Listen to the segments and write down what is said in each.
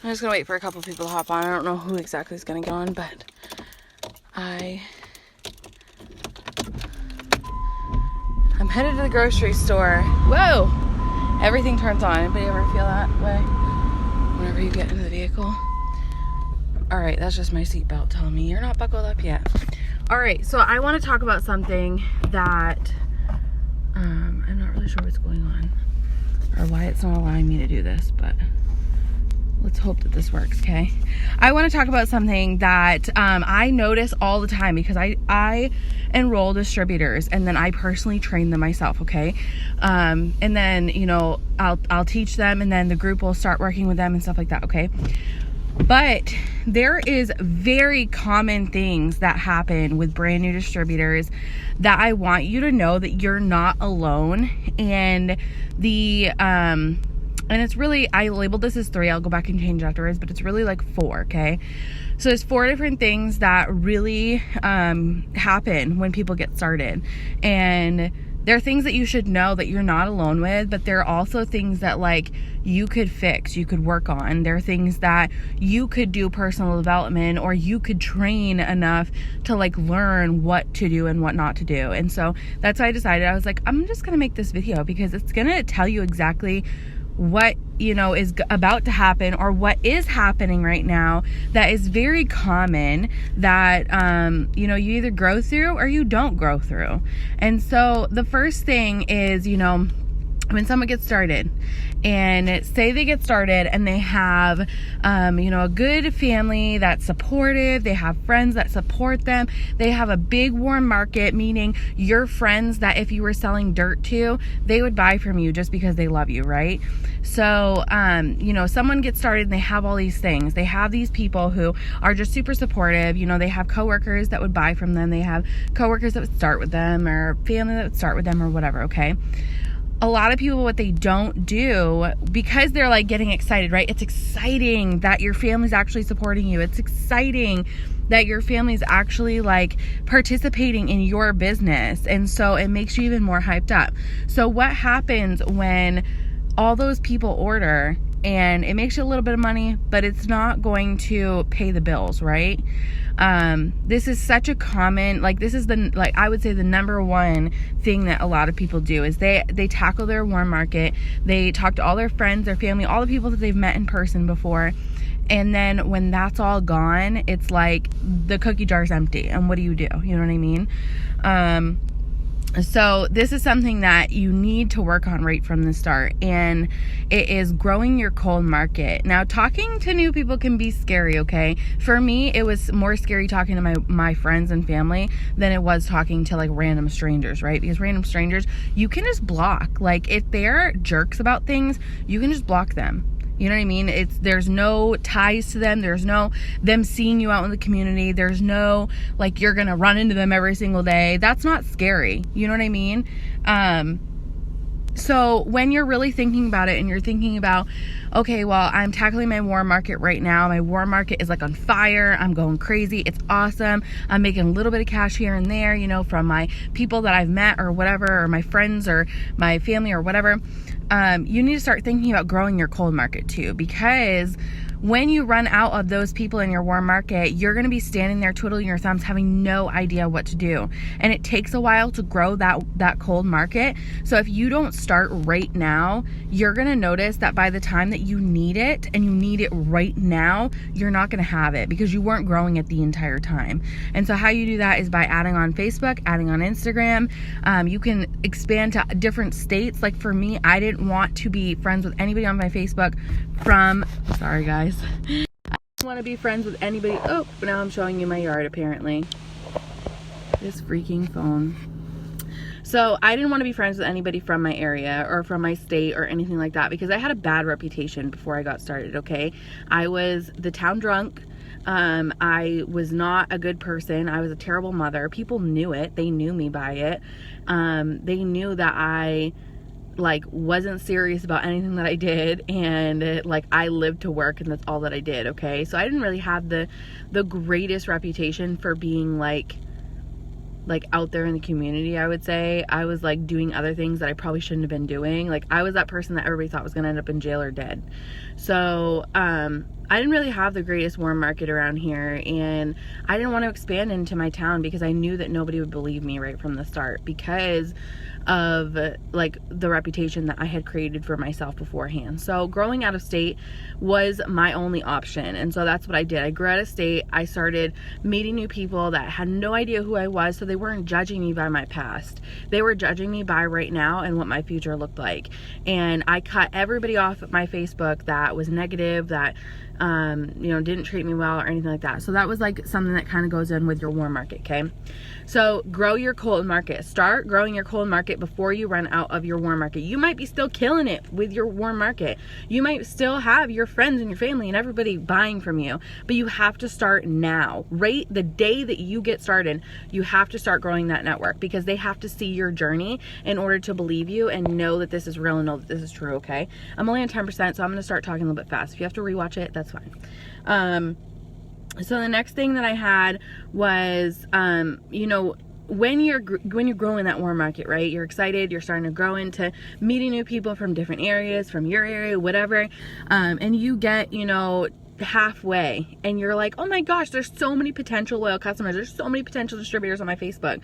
I'm just gonna wait for a couple people to hop on. I don't know who exactly is gonna get on, but I'm headed to the grocery store. Whoa! Everything turns on. Anybody ever feel that way whenever you get into the vehicle? Alright, that's just my seatbelt telling me you're not buckled up yet. Alright, so I want to talk about something that I'm not really sure what's going on or why it's not allowing me to do this, but let's hope that this works, okay? I want to talk about something that I notice all the time because I enroll distributors and then I personally train them myself, okay? And then, you know, I'll teach them and then the group will start working with them and stuff like that, okay? But there is very common things that happen with brand new distributors that I want you to know that you're not alone. And and it's really, I labeled this as 3. I'll go back and change afterwards, but it's really like 4, okay? So there's 4 different things that really happen when people get started. And there are things that you should know that you're not alone with, but there are also things that like you could fix, you could work on. There are things that you could do personal development or you could train enough to like learn what to do and what not to do. And so that's why I decided, I was like, I'm just gonna make this video because it's gonna tell you exactly what, you know, is about to happen or what is happening right now that is very common that, you know, you either grow through or you don't grow through. And so the first thing is, you know, when someone gets started and say they get started and they have, you know, a good family that's supportive, they have friends that support them, they have a big warm market, meaning your friends that if you were selling dirt to, they would buy from you just because they love you, right? So, you know, someone gets started and they have all these things. They have these people who are just super supportive. You know, they have coworkers that would buy from them. They have coworkers that would start with them or family that would start with them or whatever, okay? A lot of people, what they don't do, because they're like getting excited, right? It's exciting that your family's actually supporting you. It's exciting that your family's actually like participating in your business. And so it makes you even more hyped up. So what happens when all those people order and it makes you a little bit of money, but it's not going to pay the bills, right? This is such a common, like this is the, like I would say the number one thing that a lot of people do is they tackle their warm market. They talk to all their friends, their family, all the people that they've met in person before. And then when that's all gone, it's like the cookie jar's empty. And what do? You know what I mean? So this is something that you need to work on right from the start, and it is growing your cold market. Now, talking to new people can be scary, okay? For me, it was more scary talking to my friends and family than it was talking to like random strangers, right? Because random strangers, you can just block. Like if they're jerks about things, you can just block them. You know what I mean? There's no ties to them. There's no them seeing you out in the community. There's no like you're gonna run into them every single day. That's not scary. You know what I mean? So when you're really thinking about it and you're thinking about, okay, well, I'm tackling my warm market right now. My warm market is like on fire. I'm going crazy. It's awesome. I'm making a little bit of cash here and there, you know, from my people that I've met or whatever, or my friends or my family or whatever. You need to start thinking about growing your cold market too, because when you run out of those people in your warm market, you're going to be standing there twiddling your thumbs having no idea what to do. And it takes a while to grow that cold market. So if you don't start right now, you're going to notice that by the time that you need it and you need it right now, you're not going to have it because you weren't growing it the entire time. And so how you do that is by adding on Facebook, adding on Instagram. You can expand to different states. Like for me, I didn't want to be friends with anybody on my Facebook from, sorry guys, I don't want to be friends with anybody. Oh, now I'm showing you my yard apparently. This freaking phone. So I didn't want to be friends with anybody from my area or from my state or anything like that because I had a bad reputation before I got started, okay? I was the town drunk. I was not a good person. I was a terrible mother. People knew it. They knew me by it. They knew that I like wasn't serious about anything that I did, and like I lived to work and that's all that I did, okay? So I didn't really have the greatest reputation for being like out there in the community. I would say I was like doing other things that I probably shouldn't have been doing. Like I was that person that everybody thought was gonna end up in jail or dead. So I didn't really have the greatest warm market around here, and I didn't want to expand into my town because I knew that nobody would believe me right from the start because of like the reputation that I had created for myself beforehand. So growing out of state was my only option, and so that's what I did. I grew out of state. I started meeting new people that had no idea who I was, so they weren't judging me by my past. They were judging me by right now and what my future looked like. And I cut everybody off of my Facebook that was negative, that didn't treat me well or anything like that. So that was like something that kind of goes in with your warm market, okay? So grow your cold market. Start growing your cold market before you run out of your warm market. You might be still killing it with your warm market. You might still have your friends and your family and everybody buying from you, but you have to start now. Right the day that you get started, you have to start growing that network because they have to see your journey in order to believe you and know that this is real and know that this is true, okay? I'm only on 10%, so I'm gonna start talking a little bit fast. If you have to rewatch it, that's fine. So the next thing that I had was, when you're growing that warm market, right? You're excited, you're starting to grow into meeting new people from different areas, from your area, whatever. And you get, halfway and you're like, oh my gosh, there's so many potential loyal customers. There's so many potential distributors on my Facebook.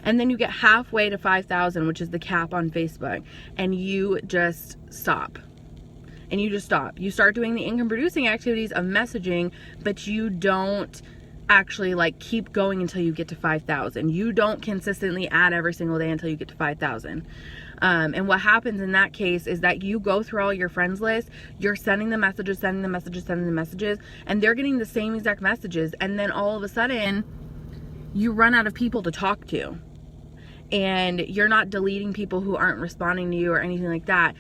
And then you get halfway to 5,000, which is the cap on Facebook. And you just stop. And you just stop. You start doing the income producing activities of messaging, but you don't actually like keep going until you get to 5,000. You don't consistently add every single day until you get to 5,000. And what happens in that case is that you go through all your friends list, you're sending the messages, and they're getting the same exact messages. And then all of a sudden you run out of people to talk to. And you're not deleting people who aren't responding to you or anything like that.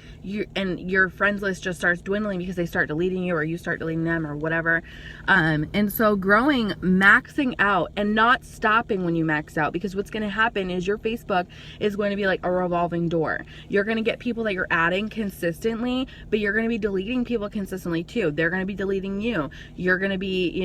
And your friends list just starts dwindling because they start deleting you or you start deleting them or whatever. And so growing, maxing out and not stopping when you max out, because what's going to happen is your Facebook is going to be like a revolving door. You're going to get people that you're adding consistently, but you're going to be deleting people consistently too. They're going to be deleting you. You're going to be,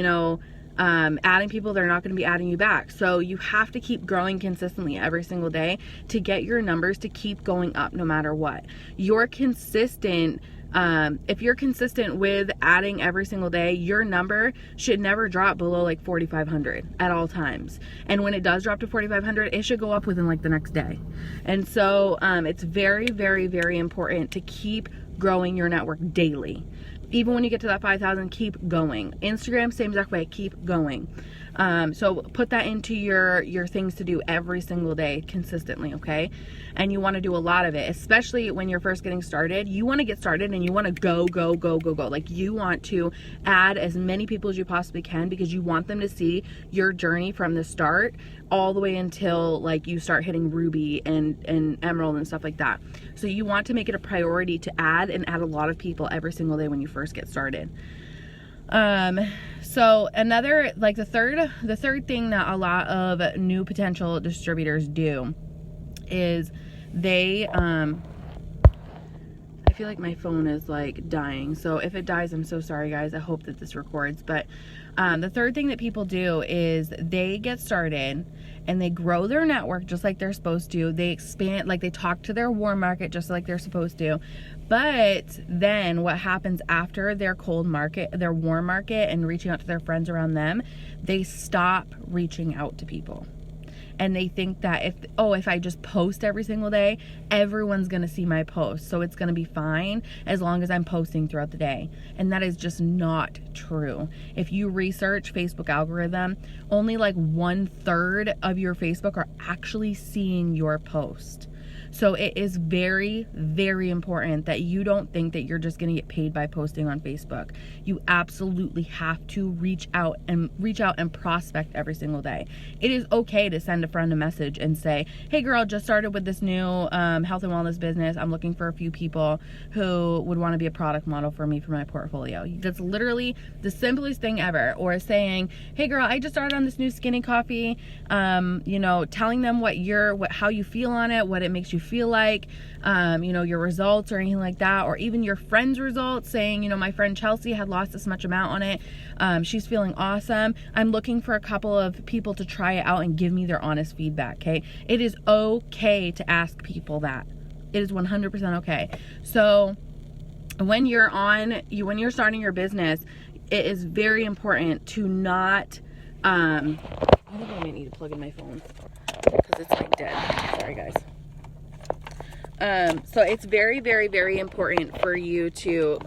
adding people, they're not going to be adding you back. So you have to keep growing consistently every single day to get your numbers to keep going up no matter what. You're consistent. If you're consistent with adding every single day, your number should never drop below like 4,500 at all times. And when it does drop to 4,500, it should go up within like the next day. And so it's very, very, very important to keep growing your network daily. Even when you get to that 5,000, keep going. Instagram, same exact way, keep going. So put that into your things to do every single day consistently, okay? And you want to do a lot of it, especially when you're first getting started. You want to get started and you want to go. Like you want to add as many people as you possibly can because you want them to see your journey from the start all the way until like you start hitting Ruby and Emerald and stuff like that. So you want to make it a priority to add a lot of people every single day when you first get started. So another, like the third thing that a lot of new potential distributors do is they, I feel like my phone is like dying. So if it dies, I'm so sorry guys. I hope that this records. But, the third thing that people do is they get started and they grow their network just like they're supposed to. They expand, like they talk to their warm market just like they're supposed to. But then what happens after their cold market, their warm market, and reaching out to their friends around them, they stop reaching out to people. And they think that if I just post every single day, everyone's going to see my post. So it's going to be fine as long as I'm posting throughout the day. And that is just not true. If you research Facebook algorithm, only like 1/3 of your Facebook are actually seeing your post. So it is very, very important that you don't think that you're just going to get paid by posting on Facebook. You absolutely have to reach out and prospect every single day. It is okay to send a friend a message and say, hey girl, just started with this new health and wellness business. I'm looking for a few people who would want to be a product model for me for my portfolio. That's literally the simplest thing ever. Or saying, hey girl, I just started on this new skinny coffee. Telling them how you feel on it, what it makes you feel like, your results or anything like that, or even your friend's results, saying, my friend Chelsea had lost this much amount on it. She's feeling awesome. I'm looking for a couple of people to try it out and give me their honest feedback, okay? It is okay to ask people that. It is 100% okay. So when you're starting your business, it is very important to not, I think I might need to plug in my phone because it's like dead. Sorry guys. So it's very, very, very important for you to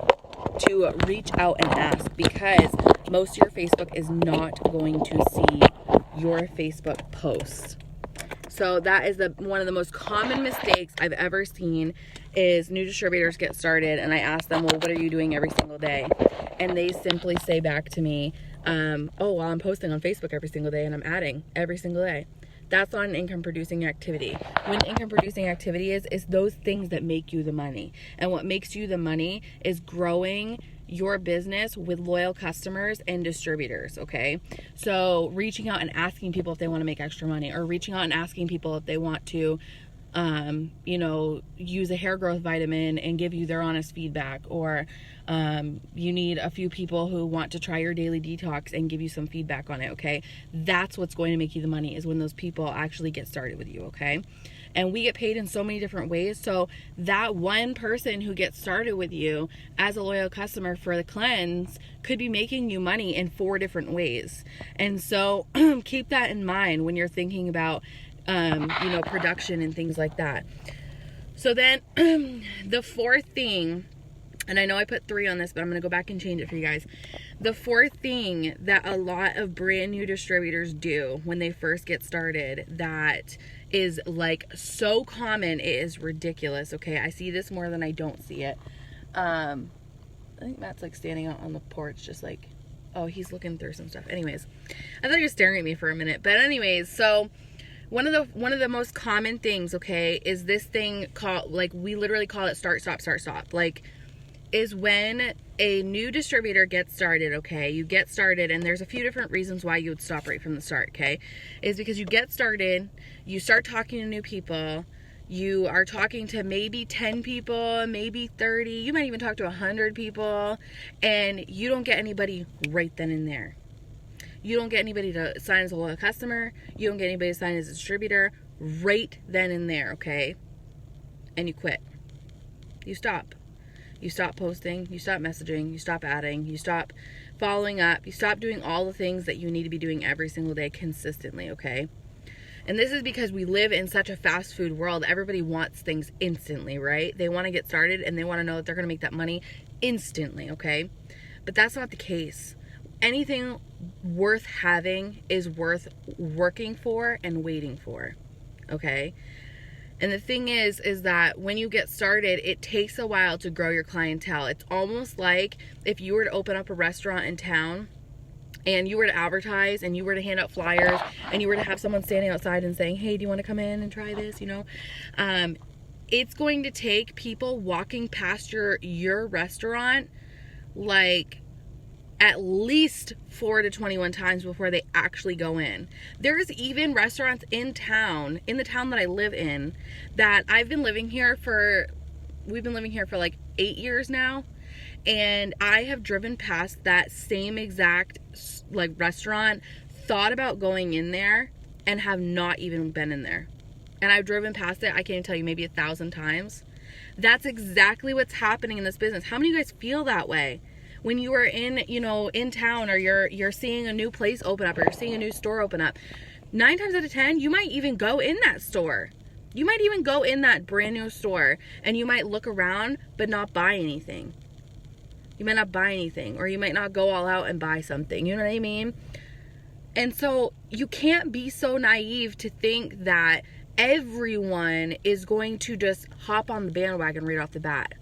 reach out and ask, because most of your Facebook is not going to see your Facebook posts. So that is one of the most common mistakes I've ever seen is new distributors get started and I ask them, well, what are you doing every single day? And they simply say back to me, oh, well, I'm posting on Facebook every single day and I'm adding every single day. That's not an income producing activity. When income producing activity is those things that make you the money. And what makes you the money is growing your business with loyal customers and distributors, okay? So reaching out and asking people if they want to make extra money, or reaching out and asking people if they want to use a hair growth vitamin and give you their honest feedback, or you need a few people who want to try your daily detox and give you some feedback on it, okay? That's what's going to make you the money, is when those people actually get started with you, okay? And we get paid in so many different ways. So that one person who gets started with you as a loyal customer for the cleanse could be making you money in 4 different ways. And so keep that in mind when you're thinking about production and things like that. So then the fourth thing, and I know I put 3 on this, but I'm going to go back and change it for you guys. The fourth thing that a lot of brand new distributors do when they first get started that is like so common, it is ridiculous. Okay, I see this more than I don't see it. I think Matt's like standing out on the porch just like, oh, he's looking through some stuff. Anyways, I thought he was staring at me for a minute. But anyways, so one of the most common things, okay, is this thing called, like, we literally call it start, stop, start, stop. Like, is when a new distributor gets started, okay, you get started, and there's a few different reasons why you would stop right from the start, okay, is because you get started, you start talking to new people, you are talking to maybe 10 people, maybe 30, you might even talk to 100 people, and you don't get anybody right then and there. You don't get anybody to sign as a loyal customer, you don't get anybody to sign as a distributor right then and there, okay, and you quit. You stop. You stop posting, you stop messaging, you stop adding, you stop following up, you stop doing all the things that you need to be doing every single day consistently, okay? And this is because we live in such a fast food world. Everybody wants things instantly, right? They want to get started and they want to know that they're going to make that money instantly, okay? But that's not the case. Anything worth having is worth working for and waiting for, okay? And the thing is that when you get started, it takes a while to grow your clientele. It's almost like if you were to open up a restaurant in town and you were to advertise and you were to hand out flyers and you were to have someone standing outside and saying, hey, do you want to come in and try this, it's going to take people walking past your restaurant like at least 4 to 21 times before they actually go in. There's even restaurants in the town that I live in, that we've been living here for like 8 years now, and I have driven past that same exact like restaurant, thought about going in there, and have not even been in there. And I've driven past it, I can't even tell you, maybe 1,000 times. That's exactly what's happening in this business. How many of you guys feel that way? When you are in town, or you're seeing a new place open up, or you're seeing a new store open up, 9 times out of 10, you might even go in that store. You might even go in that brand new store, and you might look around, but not buy anything. You might not buy anything, or you might not go all out and buy something. You know what I mean? And so you can't be so naive to think that everyone is going to just hop on the bandwagon right off the bat.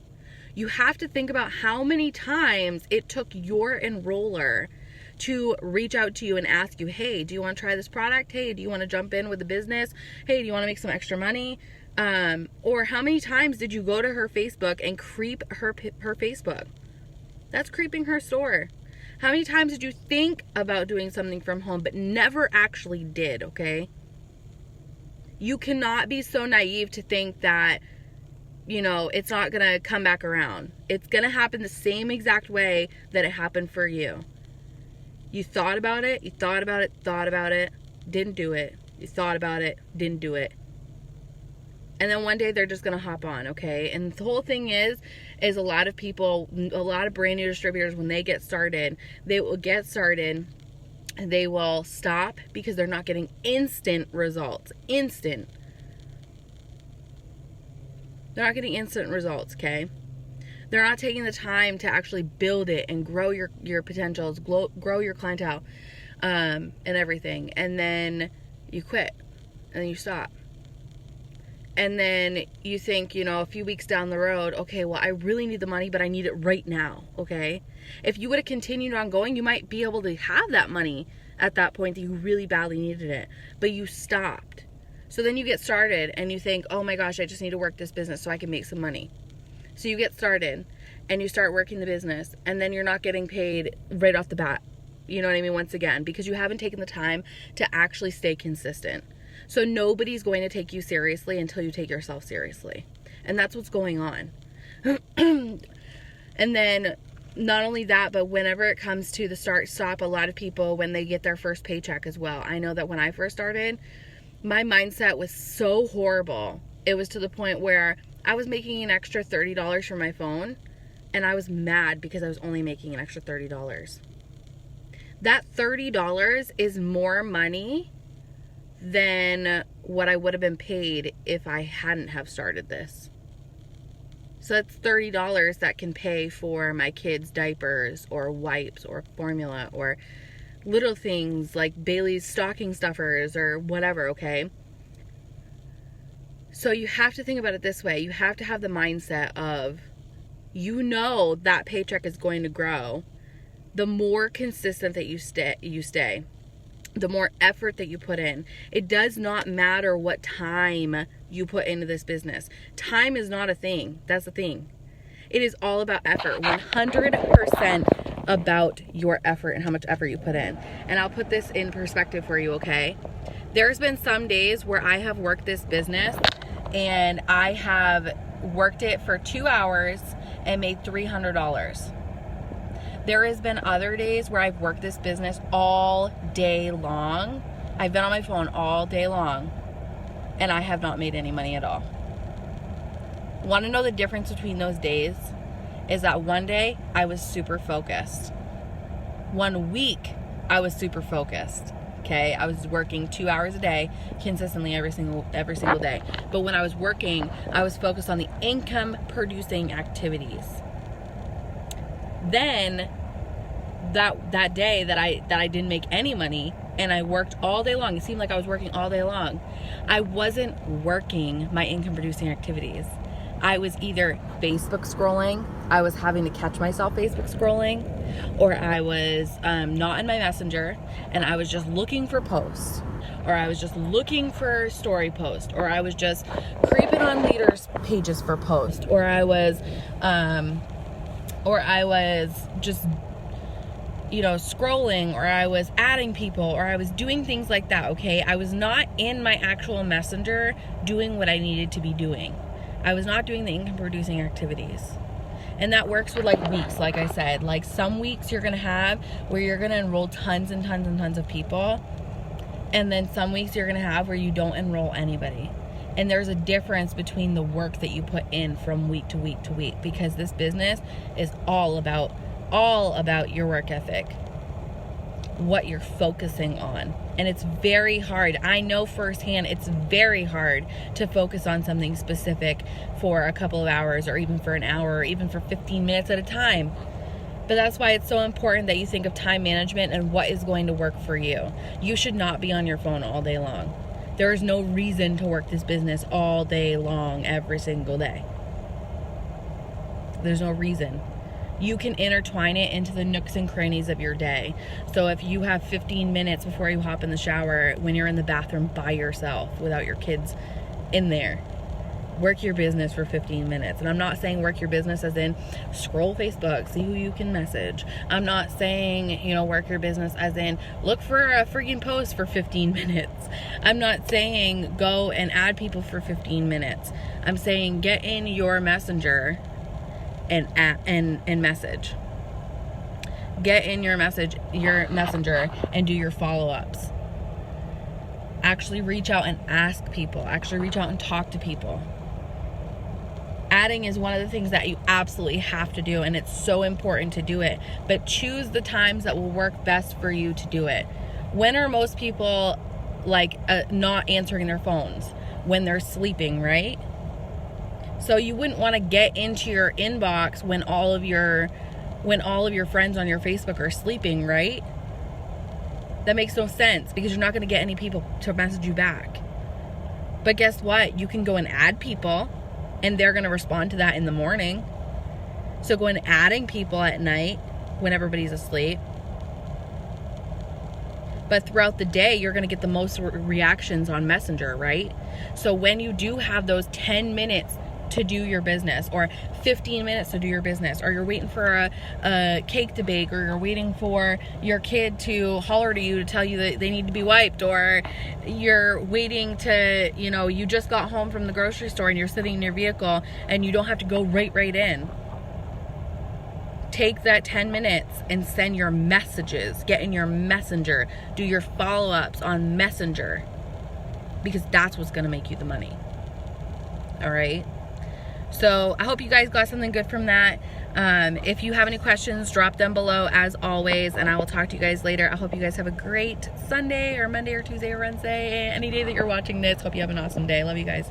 You have to think about how many times it took your enroller to reach out to you and ask you, hey, do you want to try this product? Hey, do you want to jump in with the business? Hey, do you want to make some extra money? Or how many times did you go to her Facebook and creep her Facebook? That's creeping her store. How many times did you think about doing something from home but never actually did, okay? You cannot be so naive to think that it's not going to come back around. It's going to happen the same exact way that it happened for you. You thought about it, didn't do it. You thought about it, didn't do it. And then one day they're just going to hop on, okay? And the whole thing is a lot of people, a lot of brand new distributors, when they get started, they will get started, they will stop because they're not getting instant results. Instant. They're not getting instant results, okay? They're not taking the time to actually build it and grow your potentials, grow your clientele, and everything. And then you quit, and then you stop. And then you think, a few weeks down the road, okay, well, I really need the money, but I need it right now, okay? If you would have continued on going, you might be able to have that money at that point that you really badly needed it, but you stopped. So then you get started and you think, oh my gosh, I just need to work this business so I can make some money. So you get started and you start working the business, and then you're not getting paid right off the bat. You know what I mean? Once again, because you haven't taken the time to actually stay consistent. So nobody's going to take you seriously until you take yourself seriously. And that's what's going on. And then not only that, but whenever it comes to the stop, a lot of people, when they get their first paycheck as well. I know that when I first started, my mindset was so horrible. It was to the point where I was making an extra $30 for my phone, and I was mad because I was only making an extra $30. That $30 is more money than what I would have been paid if I hadn't have started this. So that's $30 that can pay for my kids' diapers or wipes or formula or little things like Bailey's stocking stuffers or whatever, okay? So you have to think about it this way. You have to have the mindset of, that paycheck is going to grow. The more consistent that you stay, the more effort that you put in. It does not matter what time you put into this business. Time is not a thing. That's the thing. It is all about effort. 100% about your effort and how much effort you put in. And I'll put this in perspective for you, okay? There's been some days where I have worked this business and I have worked it for 2 hours and made $300. There has been other days where I've worked this business all day long. I've been on my phone all day long, and I have not made any money at all. Want to know the difference between those days? Is that one day I was super focused. 1 week I was super focused. Okay, I was working 2 hours a day consistently every single day. But when I was working, I was focused on the income producing activities. Then that day that I didn't make any money and I worked all day long, it seemed like I was working all day long, I wasn't working my income producing activities. I was either Facebook scrolling, I was having to catch myself Facebook scrolling, or I was not in my messenger and I was just looking for posts, or I was just looking for story posts, or I was just creeping on leaders pages for posts, or I was just scrolling, or I was adding people, or I was doing things like that, okay? I was not in my actual messenger doing what I needed to be doing. I was not doing the income producing activities. And that works with weeks, like I said. Like some weeks you're going to have where you're going to enroll tons and tons and tons of people. And then some weeks you're going to have where you don't enroll anybody. And there's a difference between the work that you put in from week to week to week, because this business is all about your work ethic, what you're focusing on. And it's very hard. I know firsthand it's very hard to focus on something specific for a couple of hours, or even for an hour, or even for 15 minutes at a time. But that's why it's so important that you think of time management and what is going to work for you. You should not be on your phone all day long. There is no reason to work this business all day long, every single day. There's no reason. You can intertwine it into the nooks and crannies of your day. So if you have 15 minutes before you hop in the shower, when you're in the bathroom by yourself without your kids in there, work your business for 15 minutes. And I'm not saying work your business as in scroll Facebook, see who you can message. I'm not saying, work your business as in look for a freaking post for 15 minutes. I'm not saying go and add people for 15 minutes. I'm saying get in your messenger and message. Get in your messenger and do your follow-ups. Actually reach out and ask people. Actually reach out and talk to people. Adding is one of the things that you absolutely have to do, and it's so important to do it. But choose the times that will work best for you to do it. When are most people like not answering their phones? When they're sleeping, right? So you wouldn't want to get into your inbox when all of your friends on your Facebook are sleeping, right? That makes no sense, because you're not going to get any people to message you back. But guess what? You can go and add people, and they're going to respond to that in the morning. So go and adding people at night when everybody's asleep. But throughout the day, you're going to get the most reactions on Messenger, right? So when you do have those 10 minutes to do your business, or 15 minutes to do your business, or you're waiting for a cake to bake, or you're waiting for your kid to holler to you to tell you that they need to be wiped, or you're waiting to, you just got home from the grocery store and you're sitting in your vehicle and you don't have to go right in. Take that 10 minutes and send your messages. Get in your Messenger. Do your follow-ups on Messenger, because that's what's going to make you the money. All right? So I hope you guys got something good from that. If you have any questions, drop them below as always, and I will talk to you guys later. I hope you guys have a great Sunday or Monday or Tuesday or Wednesday, any day that you're watching this. Hope you have an awesome day. Love you guys.